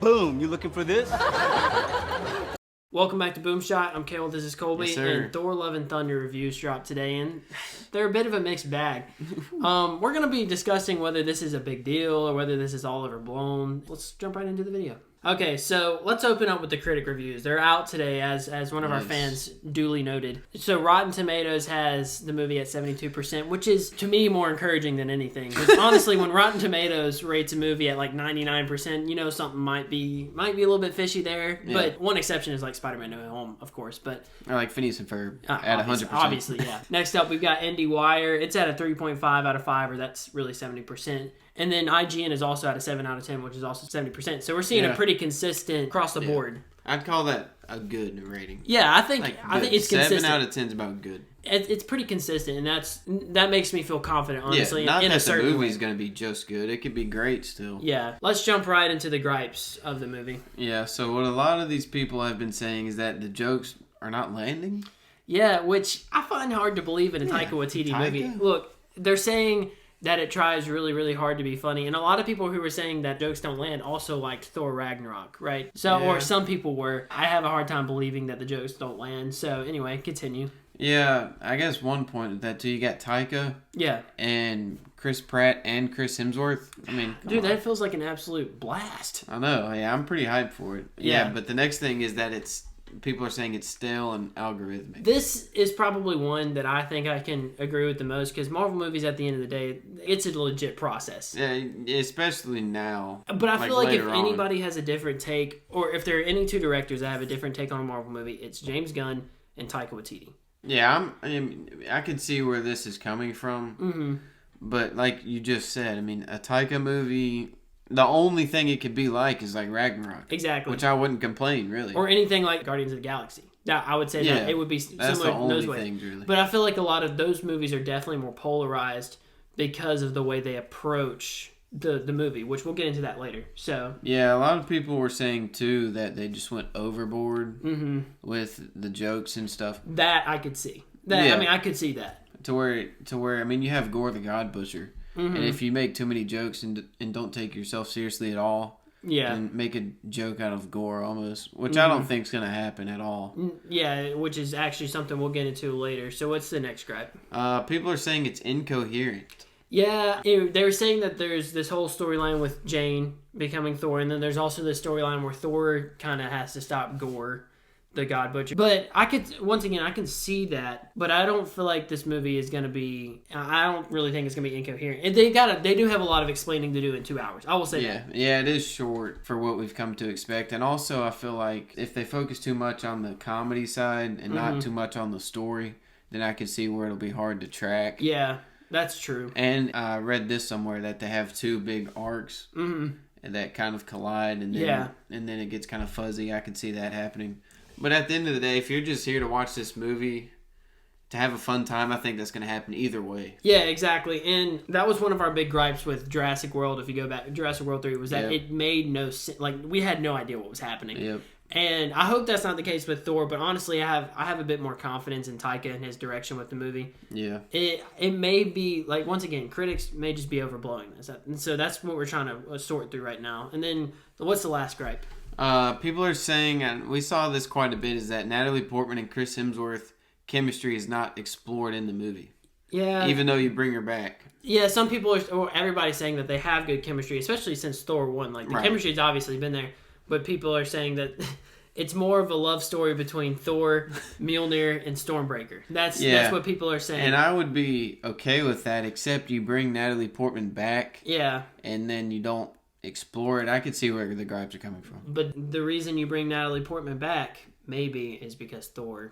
Boom, you looking for this? Welcome back to BoomShot. I'm Cale, this is Colby, Yes, and Thor Love and Thunder reviews dropped today, and they're a bit of a mixed bag. We're going to be discussing whether this is a big deal or whether this is all overblown. Let's jump right into the video. Okay, so let's open up with the critic reviews. They're out today, as one of our fans duly noted. So Rotten Tomatoes has the movie at 72%, which is, to me, more encouraging than anything. Because honestly, when Rotten Tomatoes rates a movie at like 99%, you know something might be a little bit fishy there. Yeah. But one exception is like Spider-Man No Way Home, of course. But or like Phineas and Ferb at 100%. Obviously, yeah. Next up, we've got IndieWire. It's at a 3.5 out of 5, or that's really 70%. And then IGN is also at a 7 out of 10, which is also 70%. So we're seeing a pretty consistent across the board. I'd call that a good rating. Yeah, I think it's consistent. 7 out of 10 is about good. It's pretty consistent, and that makes me feel confident, honestly. Yeah, not in that a certain the movie's going to be just good. It could be great still. Yeah. Let's jump right into the gripes of the movie. Yeah, so what a lot of these people have been saying is that the jokes are not landing. Yeah, which I find hard to believe in a Taika Waititi movie. Look, they're saying that it tries really, really hard to be funny. And a lot of people who were saying that jokes don't land also liked Thor Ragnarok, right? So, or some people were. I have a hard time believing that the jokes don't land. So, anyway, continue. Yeah, I guess one point of that too, you got Taika. Yeah. And Chris Pratt and Chris Hemsworth. I mean, dude, that feels like an absolute blast. I know. Yeah, I'm pretty hyped for it. Yeah, but the next thing is that people are saying it's stale and algorithmic. This is probably one that I think I can agree with the most, because Marvel movies, at the end of the day, it's a legit process. Yeah, especially now. But I feel like if anybody has a different take, or if there are any two directors that have a different take on a Marvel movie, it's James Gunn and Taika Waititi. Yeah, I can see where this is coming from. Mm-hmm. But like you just said, I mean, a Taika movie, the only thing it could be like is like Ragnarok. Exactly. Which I wouldn't complain, really. Or anything like Guardians of the Galaxy. Yeah, I would say that it would be similar that's the only those ways. Thing, really. But I feel like a lot of those movies are definitely more polarized because of the way they approach the movie, which we'll get into that later. So yeah, a lot of people were saying too that they just went overboard with the jokes and stuff. That I could see. I mean, I could see that. To where I mean, you have Gorr the God Butcher. Mm-hmm. And if you make too many jokes and don't take yourself seriously at all, and make a joke out of Gorr almost, which I don't think is going to happen at all. Yeah, which is actually something we'll get into later. So what's the next gripe? People are saying it's incoherent. Yeah, they were saying that there's this whole storyline with Jane becoming Thor, and then there's also this storyline where Thor kind of has to stop Gorr the God Butcher. But I can see that, but I don't feel like this movie is going to be, I don't really think it's going to be incoherent. And they do have a lot of explaining to do in 2 hours. I will say that. Yeah, it is short for what we've come to expect. And also I feel like if they focus too much on the comedy side and not too much on the story, then I can see where it'll be hard to track. Yeah, that's true. And I read this somewhere that they have 2 big arcs that kind of collide, and then it gets kind of fuzzy. I can see that happening. But at the end of the day, if you're just here to watch this movie to have a fun time, I think that's going to happen either way. Yeah, exactly. And that was one of our big gripes with Jurassic World, if you go back, Jurassic World 3, was that it made no sense. Like, we had no idea what was happening. Yep. And I hope that's not the case with Thor, but honestly, I have a bit more confidence in Taika and his direction with the movie. Yeah. It may be, like, once again, critics may just be overblowing this. And so that's what we're trying to sort through right now. And then, what's the last gripe? People are saying, and we saw this quite a bit, is that Natalie Portman and Chris Hemsworth chemistry is not explored in the movie. Yeah. Even though you bring her back. Yeah, some people or everybody's saying that they have good chemistry, especially since Thor 1. Like, the chemistry's obviously been there, but people are saying that it's more of a love story between Thor, Mjolnir, and Stormbreaker. That's what people are saying. And I would be okay with that, except you bring Natalie Portman back. Yeah. And then you don't explore it. I could see where the gripes are coming from. But the reason you bring Natalie Portman back, maybe, is because Thor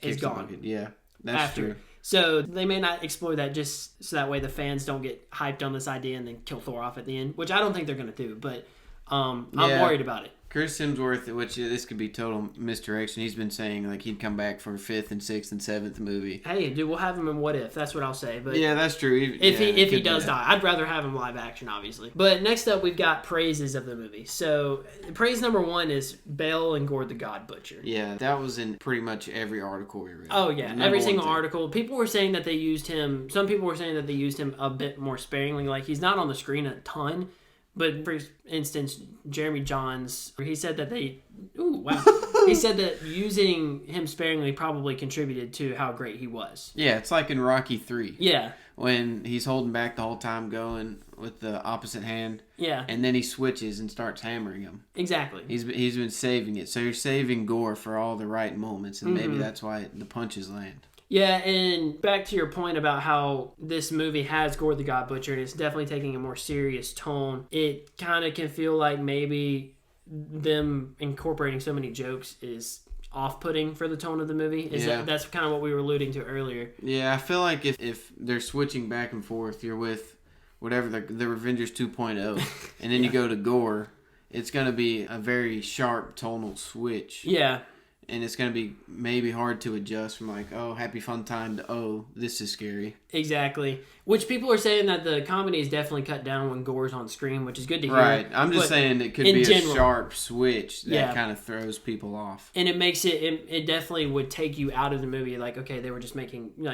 is gone. Yeah, that's true. So they may not explore that just so that way the fans don't get hyped on this idea and then kill Thor off at the end, which I don't think they're going to do, but I'm worried about it. Chris Hemsworth, which this could be total misdirection, he's been saying like he'd come back for a 5th and 6th and 7th movie. Hey, dude, we'll have him in What If. That's what I'll say. But yeah, that's true. If he does die, I'd rather have him live action, obviously. But next up, we've got praises of the movie. So praise number 1 is Bale and Gorr the God Butcher. Yeah, that was in pretty much every article we read. Oh yeah, every single article. People were saying that they used him. Some people were saying that they used him a bit more sparingly. Like, he's not on the screen a ton, But for instance, Jeremy Johns, he said that he said that using him sparingly probably contributed to how great he was. Yeah, it's like in Rocky 3. Yeah. When he's holding back the whole time going with the opposite hand. Yeah. And then he switches and starts hammering him. Exactly. He's been saving it. So you're saving Gorr for all the right moments, and maybe that's why the punches land. Yeah, and back to your point about how this movie has Gorr the God Butcher, and it's definitely taking a more serious tone. It kind of can feel like maybe them incorporating so many jokes is off-putting for the tone of the movie. That's kind of what we were alluding to earlier. Yeah, I feel like if they're switching back and forth, you're with whatever the Revengers 2.0, and then you go to Gorr, it's going to be a very sharp tonal switch. Yeah. And it's going to be maybe hard to adjust from like, oh, happy fun time to, oh, this is scary. Exactly. Which people are saying that the comedy is definitely cut down when Gorr's on screen, which is good to hear. Right. I'm just saying it could be a sharp switch that kind of throws people off. And it makes it definitely would take you out of the movie. Like, okay, they were just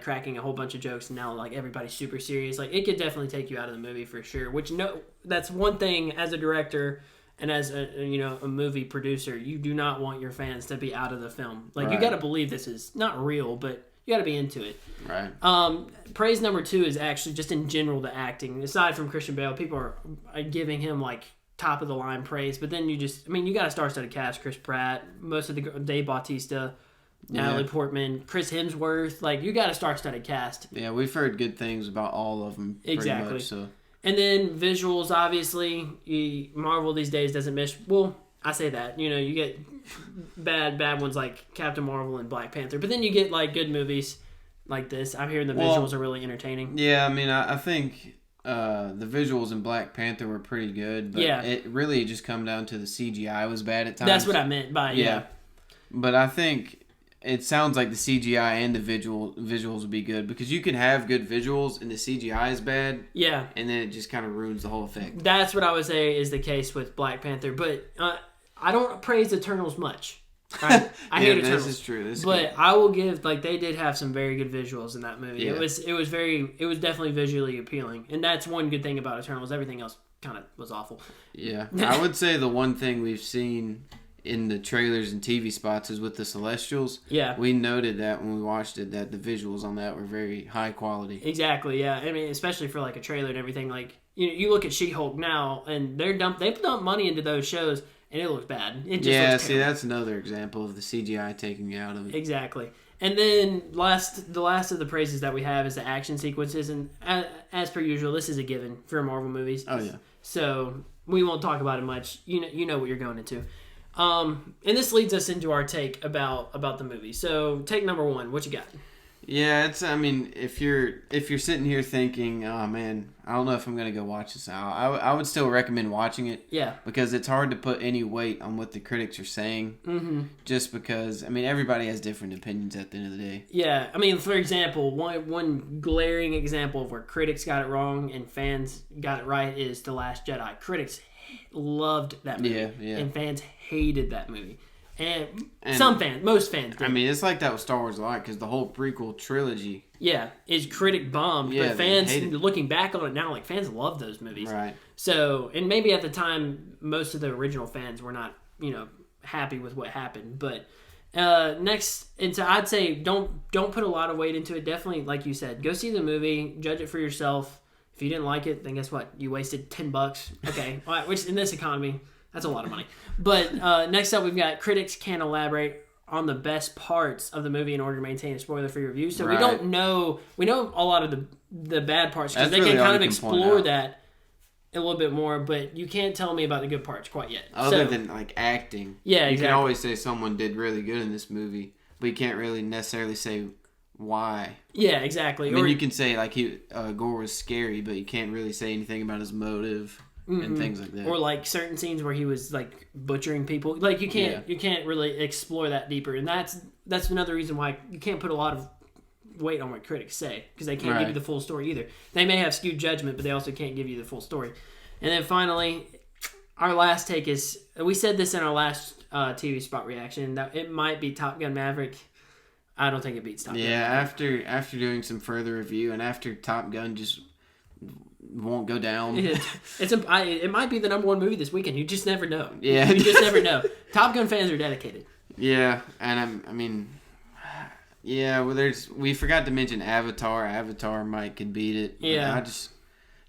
cracking a whole bunch of jokes, and now like everybody's super serious. Like, it could definitely take you out of the movie for sure. Which, that's one thing as a director. And as a movie producer, you do not want your fans to be out of the film. Like, you got to believe this is not real, but you got to be into it. Right. Praise number 2 is actually just in general the acting. Aside from Christian Bale, people are giving him like top of the line praise. But then you got a star-studded cast: Chris Pratt, most of the Dave Bautista, Natalie Portman, Chris Hemsworth. Like, you got a star-studded cast. Yeah, we've heard good things about all of them. Exactly. Pretty much, so. And then visuals, obviously, Marvel these days doesn't miss. Well, I say that, you get bad ones like Captain Marvel and Black Panther, but then you get like good movies like this. I'm hearing the visuals are really entertaining. Yeah, I mean, I think the visuals in Black Panther were pretty good, but it really just come down to the CGI was bad at times. That's what I meant by yeah. But I think it sounds like the CGI and the visuals would be good, because you can have good visuals and the CGI is bad. Yeah. And then it just kind of ruins the whole effect. That's what I would say is the case with Black Panther. But I don't praise Eternals much. Right? I hate Eternals. This is true. This is but good. I will give, like, they did have some very good visuals in that movie. Yeah. It was definitely visually appealing. And that's one good thing about Eternals. Everything else kind of was awful. Yeah. I would say the one thing we've seen in the trailers and TV spots is with the Celestials. Yeah. We noted that when we watched it, that the visuals on that were very high quality. Exactly, yeah. I mean, especially for like a trailer and everything. Like, you look at She-Hulk now, and they've dumped money into those shows, and it looks bad. It just looks terrible. That's another example of the CGI taking you out of it. Exactly. And then the last of the praises that we have is the action sequences, and as per usual, this is a given for Marvel movies. Oh yeah. So we won't talk about it much. You know what you're going into. And this leads us into our take about the movie. So, take number 1, what you got? Yeah, if you're sitting here thinking, oh man, I don't know if I'm gonna go watch this now, I would still recommend watching it. Yeah. Because it's hard to put any weight on what the critics are saying. Mm-hmm. Just because, everybody has different opinions at the end of the day. Yeah, for example, one glaring example of where critics got it wrong and fans got it right is The Last Jedi. Critics loved that movie. Yeah. And fans hated that movie. And most fans did. It's like that with Star Wars a lot, because the whole prequel trilogy. Yeah, is critic bombed, but fans, looking back on it now, like, fans love those movies. Right. So, and maybe at the time, most of the original fans were not, happy with what happened. But next, and so I'd say don't put a lot of weight into it. Definitely, like you said, go see the movie, judge it for yourself. If you didn't like it, then guess what? You wasted $10. Okay, which in this economy, that's a lot of money. But next up, we've got critics can elaborate on the best parts of the movie in order to maintain a spoiler-free review. So we don't know. We know a lot of the bad parts, because they can kind of explore that a little bit more. But you can't tell me about the good parts quite yet. Other than like acting, yeah, you can always say someone did really good in this movie, but you can't really necessarily say why. Yeah, exactly. You can say like Gorr was scary, but you can't really say anything about his motive. And things like that, or like certain scenes where he was like butchering people. Like you can't really explore that deeper, and that's another reason why you can't put a lot of weight on what critics say, because they can't give you the full story either. They may have skewed judgment, but they also can't give you the full story. And then finally, our last take is, we said this in our last TV spot reaction, that it might be Top Gun Maverick. I don't think it beats Top Gun. Yeah, after doing some further review, and after Top Gun just won't go down. It might be the number one movie this weekend. You just never know. Yeah. You just never know. Top Gun fans are dedicated. Yeah, and we forgot to mention Avatar. Avatar could beat it. Yeah.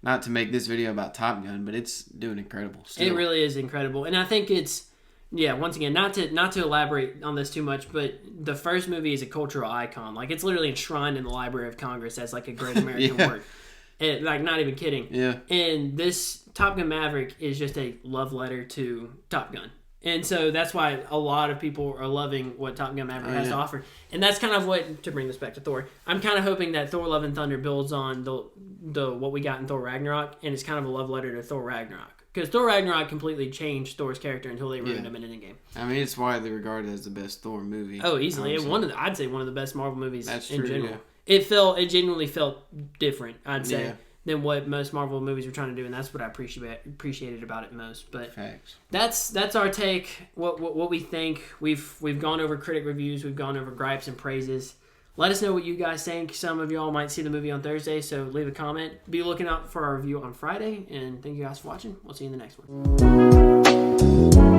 Not to make this video about Top Gun, but it's doing incredible still. It really is incredible. And I think it's, once again, not to elaborate on this too much, but the first movie is a cultural icon. Like, it's literally enshrined in the Library of Congress as, like, a great American work. And, like, not even kidding. Yeah. And this Top Gun Maverick is just a love letter to Top Gun. And so that's why a lot of people are loving what Top Gun Maverick has to offer. And that's kind of what, to bring this back to Thor, I'm kind of hoping that Thor Love and Thunder builds on the what we got in Thor Ragnarok, and it's kind of a love letter to Thor Ragnarok. Because Thor Ragnarok completely changed Thor's character until they ruined him in Endgame. I mean, it's widely regarded as the best Thor movie. Oh, easily. I'd say one of the best Marvel movies in general. Yeah. It genuinely felt different, I'd say. Yeah. Than what most Marvel movies were trying to do, and that's what I appreciated about it most. But facts. That's our take. What we think. We've gone over critic reviews. We've gone over gripes and praises. Let us know what you guys think. Some of y'all might see the movie on Thursday, so leave a comment. Be looking out for our review on Friday, and thank you guys for watching. We'll see you in the next one.